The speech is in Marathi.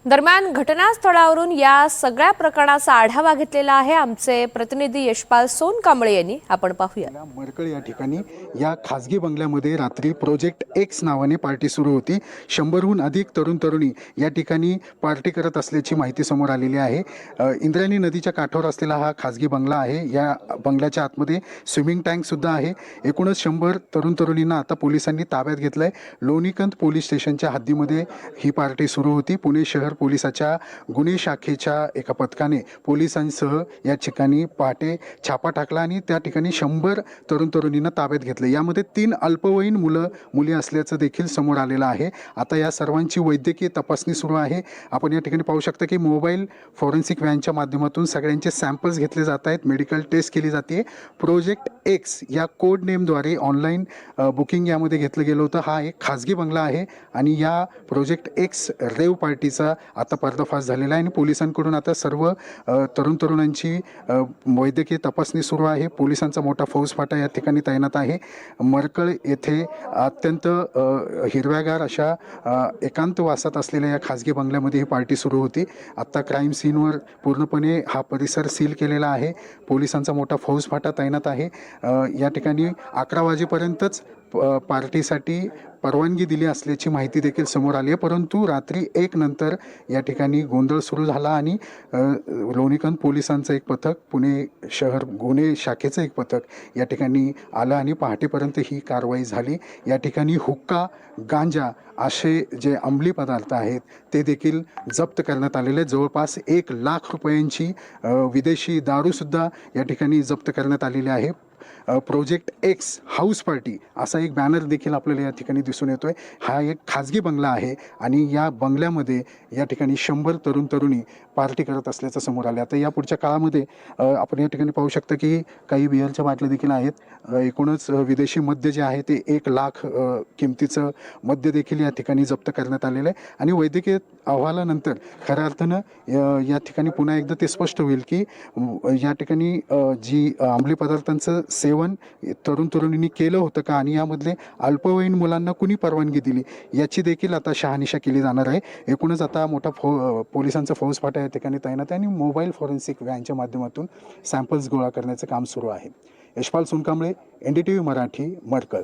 दरम्यान घटनास्थळावरून या सगळ्या प्रकरणाचा आढावा घेतलेला आहे आमचे प्रतिनिधी यशपाल सोनकांबळे यांनी. आपण पाहूया. मरकळ या ठिकाणी या खाजगी बंगल्यामध्ये रात्री प्रोजेक्ट एक्स नावाने पार्टी सुरू होती. 100हून अधिक तरुण तरुणी या ठिकाणी पार्टी करत असल्याची माहिती समोर आलेली आहे. इंद्रायणी नदीच्या काठावर असलेला हा खाजगी बंगला आहे. या बंगल्याच्या आतमध्ये स्विमिंग टँक सुद्धा आहे. एकूणच 100 तरुण तरुणींना आता पोलिसांनी ताब्यात घेतलंय. लोणीकंद पोलीस स्टेशनच्या हद्दीमध्ये ही पार्टी सुरू होती. पुणे शहर पोलिसाच्या गुन्हे शाखेच्या एका पथकाने पोलिसांसह या ठिकाणी पहाटे छापा टाकला आणि त्या ठिकाणी 100 तरुण तरुणींना ताब्यात घेतलं. यामध्ये 3 अल्पवयीन मुली असल्याचं देखील समोर आलेलं आहे. आता या सर्वांची वैद्यकीय तपासणी सुरू आहे. आपण या ठिकाणी पाहू शकता की मोबाईल फॉरेन्सिक व्हॅनच्या माध्यमातून सगळ्यांचे सॅम्पल्स घेतले जात आहेत. मेडिकल टेस्ट केली जाते. प्रोजेक्ट एक्स या कोड नेमद्वारे ऑनलाईन बुकिंग यामध्ये घेतलं गेलं होतं. हा एक खाजगी बंगला आहे आणि या प्रोजेक्ट एक्स रेव पार्टीचा आता पर्दाफाश झालेला आहे आणि पोलिसांकडून आता सर्व तरुण तरुणांची वैद्यकीय तपासणी सुरू आहे. पोलिसांचा मोठा फौजफाटा या ठिकाणी तैनात आहे. मरकळ येथे अत्यंत हिरव्यागार अशा एकांतवासात असलेल्या या खाजगी बंगल्यामध्ये ही पार्टी सुरू होती. आत्ता क्राईम सीनवर पूर्णपणे हा परिसर सील केलेला आहे. पोलिसांचा मोठा फौजफाटा तैनात आहे. या ठिकाणी 11 वाजेपर्यंतच पार्टीसाठी परवानगी दिली असल्याची माहिती देखील समोर आली आहे. परंतु रात्री 1 नंतर या ठिकाणी गोंधळ सुरू झाला आणि लोणीकंद पोलिसांचं एक पथक, पुणे शहर गुन्हे शाखेचं एक पथक या ठिकाणी आलं आणि पहाटेपर्यंत ही कारवाई झाली. या ठिकाणी हुक्का, गांजा असे जे अंमली पदार्थ आहेत ते देखील जप्त करण्यात आलेले. जवळपास 1 लाख रुपयांची विदेशी दारूसुद्धा या ठिकाणी जप्त करण्यात आलेली आहे. प्रोजेक्ट एक्स हाऊस पार्टी असा एक बॅनर देखील आपल्याला या ठिकाणी दिसून येतोय. हा एक खाजगी बंगला आहे आणि या बंगल्यामध्ये या ठिकाणी 100 तरुण तरुणी पार्टी करत असल्याचं समोर आलं. आता या पुढच्या काळामध्ये आपण या ठिकाणी पाहू शकता की काही बिअरच्या बाटल्या देखील आहेत. एकूणच विदेशी मद्य जे आहे ते 1 लाख किमतीचं मद्य देखील या ठिकाणी जप्त करण्यात आलेलं आहे आणि वैद्यकीय अहवालानंतर खऱ्या अर्थानं या ठिकाणी पुन्हा एकदा ते स्पष्ट होईल की या ठिकाणी जी अंमली पदार्थांचं सेवन तरुण तरुणींनी केलं होतं का आणि यामधले अल्पवयीन मुलांना कुणी परवानगी दिली याची देखील आता शहानिशा केली जाणार आहे. एकूणच आता मोठा पोलिसांचा फौजफाटा या ठिकाणी तैनात आहे आणि मोबाईल फॉरेन्सिक व्हॅनच्या माध्यमातून सॅम्पल्स गोळा करण्याचं काम सुरू आहे. यशपाल सोनकांबळे, NDTV मराठी, मरकळ.